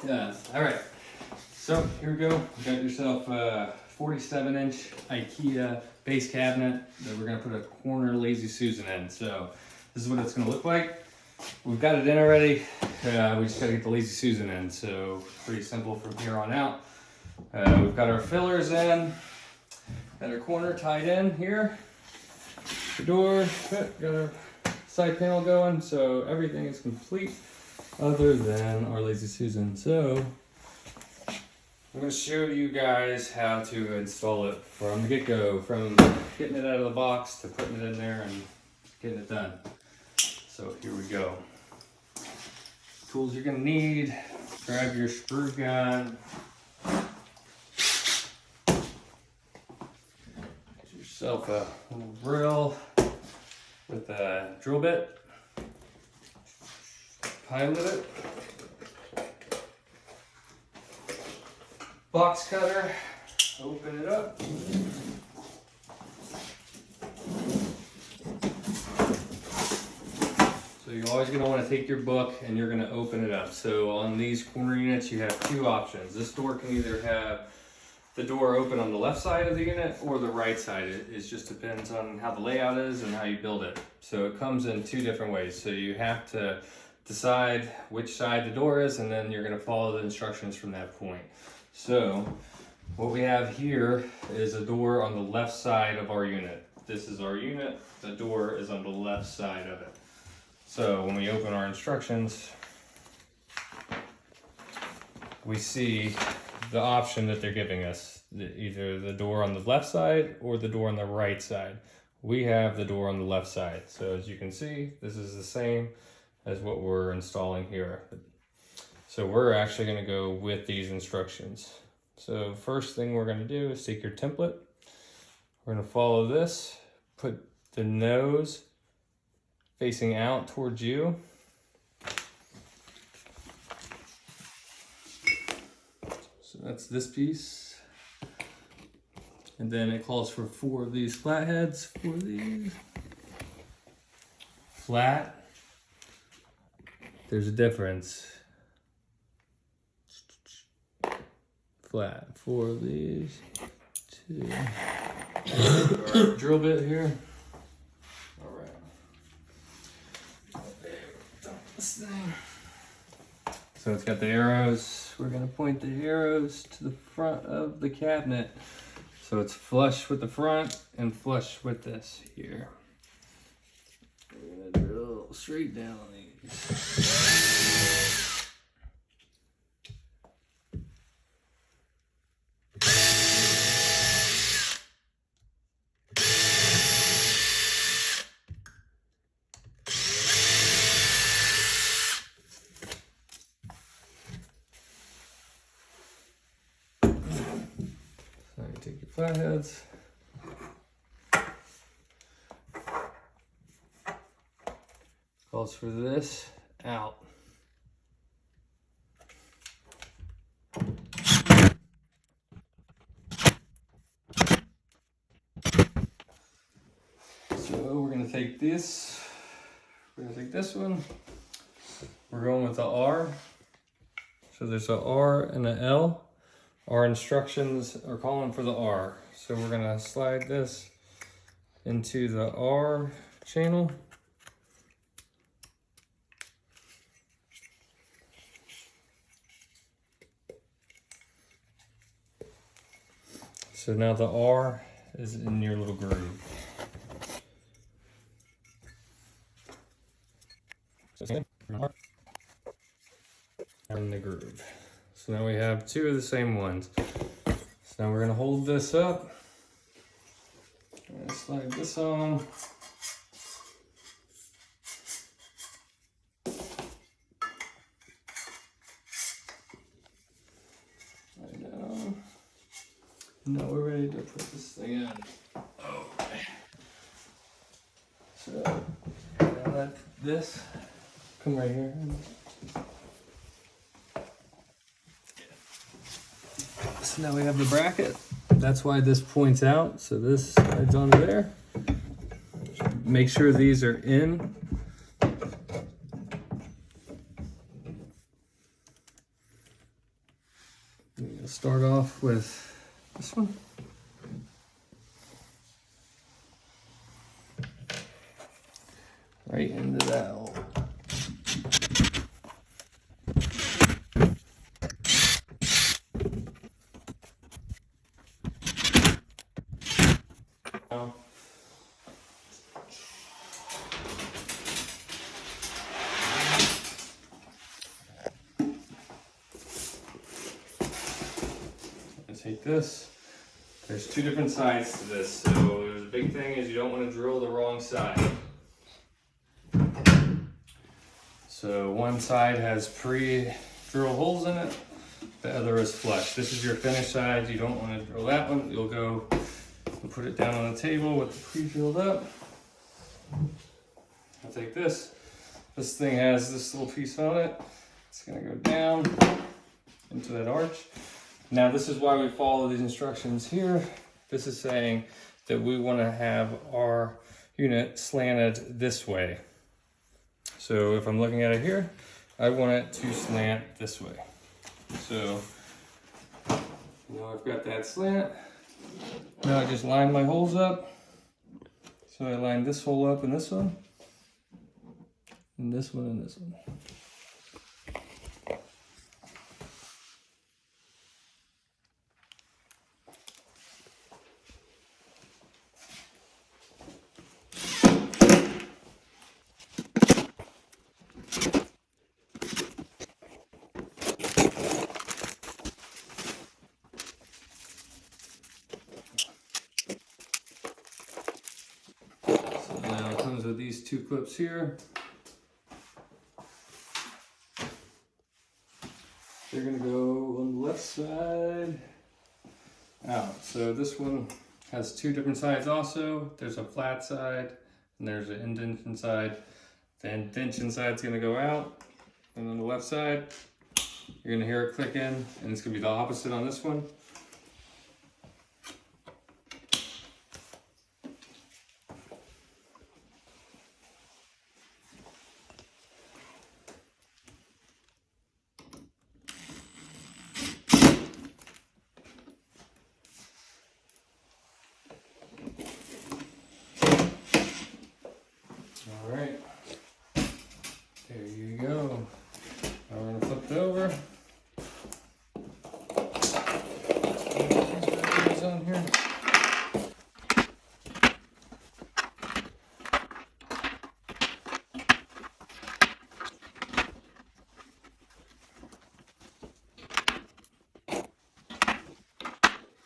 Yeah. All right. So here we go. You got yourself a 47-inch IKEA base cabinet that we're gonna put a corner Lazy Susan in. So this is what it's gonna look like. We've got it in already. We just gotta get the Lazy Susan in. So pretty simple from here on out. We've got our fillers in. Got our corner tied in here. The door, got our side panel going. So everything is complete other than our Lazy Susan. So I'm going to show you guys how to install it from the get-go, from getting it out of the box to putting it in there and getting it done. So here we go. Tools you're going to need: grab your screw gun, get yourself a little drill with a drill bit, pilot it, box cutter, open it up. So you're always going to want to take your book and you're going to open it up. So on these corner units you have two options. This door can either have the door open on the left side of the unit or the right side. It just depends on how the layout is and how you build it. So it comes in two different ways. So you have to decide which side the door is, and then you're going to follow the instructions from that point. So what we have here is a door on the left side of our unit. This is our unit. The door is on the left side of it. So when we open our instructions, we see the option that they're giving us, either the door on the left side or the door on the right side. We have the door on the left side. So as you can see, this is the same as what we're installing here. So we're actually going to go with these instructions. So first thing we're going to do is take your template. We're going to follow this, put the nose facing out towards you. So that's this piece. And then it calls for 4 of these flat heads, 4 of these. Flat. There's a difference. Flat, 4 of these, 2. Our drill bit here. All right. This thing. So it's got the arrows. We're gonna point the arrows to the front of the cabinet, so it's flush with the front and flush with this here. We're gonna drill straight down on these. Take your flatheads. Calls for this out. So we're gonna take this. We're gonna take this one. We're going with the R. So there's a R and an L. Our instructions are calling for the R. So we're gonna slide this into the R channel. So now the R is in your little groove. In the groove. So now we have 2 of the same ones. So now we're gonna hold this up. I'm gonna slide this on. Right down. Now we're ready to put this thing in. Okay. So now let this come right here. So now we have the bracket. That's why this points out. So this slides onto there. Make sure these are in. We'll start off with this one. Right into that hole. Take this. There's two different sides to this, so there's a big thing is you don't want to drill the wrong side. So one side has pre-drill holes in it, the other is flush. This is your finished side. You don't want to drill that one. You'll go and put it down on the table with the pre-drilled up. I'll take this. This thing has this little piece on it. It's going to go down into that arch. Now this is why we follow these instructions here. This is saying that we want to have our unit slanted this way. So if I'm looking at it here, I want it to slant this way. So now I've got that slant. Now I just line my holes up. So I line this hole up and this one, and this one and this one. With these two clips here, they're going to go on the left side out. So this one has two different sides also. There's a flat side and there's an indentation side. The indentation side is going to go out, and on the left side you're going to hear it click in, and it's going to be the opposite on this one. Alright, there you go. Now we're going to flip it over. These on here.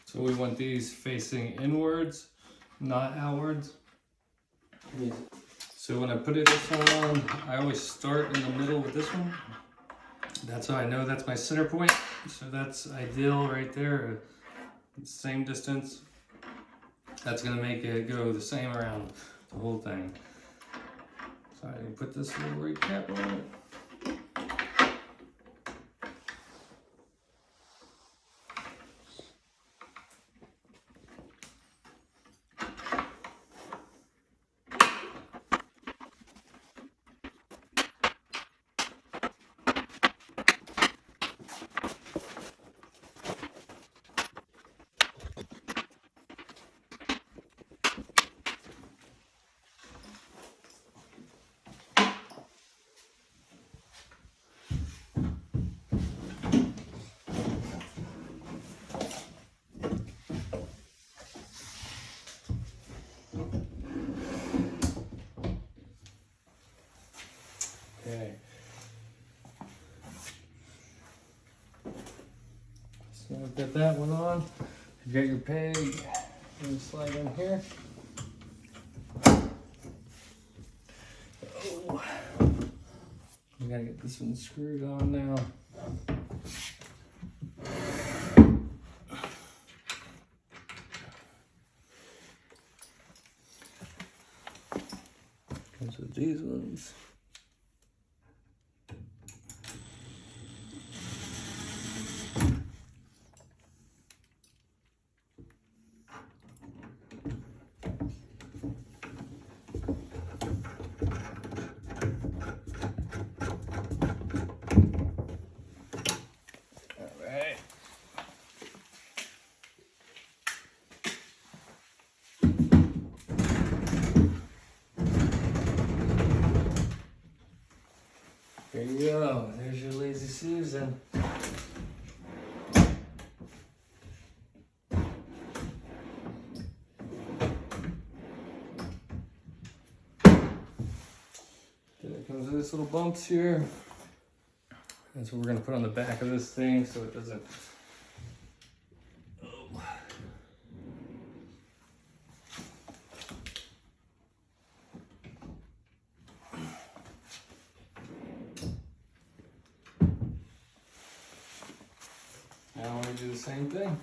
So we want these facing inwards, not outwards. So when I put this one on, I always start in the middle with this one. That's how I know that's my center point. So that's ideal right there. Same distance. That's gonna make it go the same around the whole thing. So I can put this little recap on it. Okay. So I've got that one on. You got your peg. You slide in here. Oh. We gotta get this one screwed on now. Comes with these ones. Susan. Then it comes with this little bumps here. That's what we're gonna put on the back of this thing so it doesn't. Now I want to do the same thing.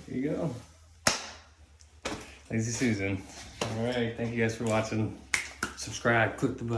There you go. Lazy Susan. All right, thank you guys for watching. Subscribe, click the button.